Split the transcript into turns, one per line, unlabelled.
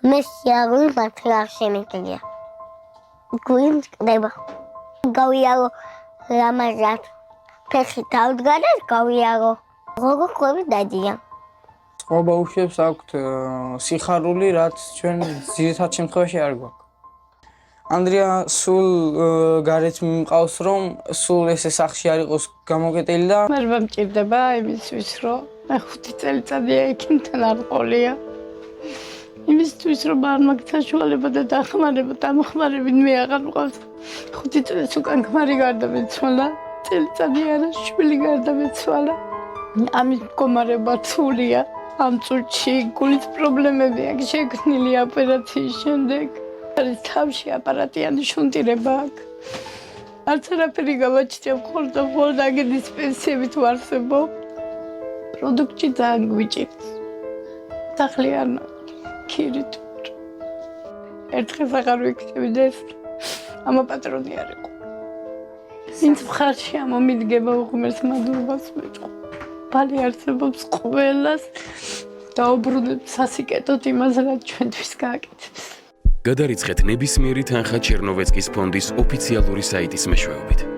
მე სიარული მართლა არ შემიძლია. გვიმ წდება. გავიარო რამაზად. ფეხი დავდგა და გავიარო. როგორ ყვები დადია.
სხვა ბავშვებს აქვთ სიხარული, რაც ჩვენ ძირითად შემთხვევაში არ გვაქვს. ანდრია სულ გარეთ მიმყავს, რომ სულ ესე სახში არ იყოს გამოკეტილი და
მერვე მჭირდება იმისთვის, რომ მე 5 წელიწადია ექიმთან არ ყოლია. იმისთვის, რომ არ მაქვს საშუალება და დამხმარებით მე აღარ მყავს. 5 წელს უკან ქმარი გარდამეცვალა, წელიწადი არა, შვილი გარდამეცვალა. ამის მდგომარეობა რთულია. ამ წუთში გულის პრობლემები აქვს შექმნილი ოპერაციის შემდეგ. არის თავში აპარატიანი შუნტირება აქვს. არც არაფერი გავაჩნია, მხოლოდ აგედის პენსიებით ვარსებობ. პროდუქტი ძალიან გვიჭირს. სახლი არ ქირით. ერთხელ აღარ ვიქცევიდეს, ამა პატრონი არ იყო. ვინც მხარში ამომიდგება უღმერს მადლობას მეწყო. ბალი არსებობს ყველას დაუბრუნებს სასიკეთოდ იმას, რაც ჩვენთვის გააკეთებს.
გადარიცხეთ ნებისმიერი თანხა ჩერნოვეცკის ფონდის ოფიციალური საიტის მეშვეობით.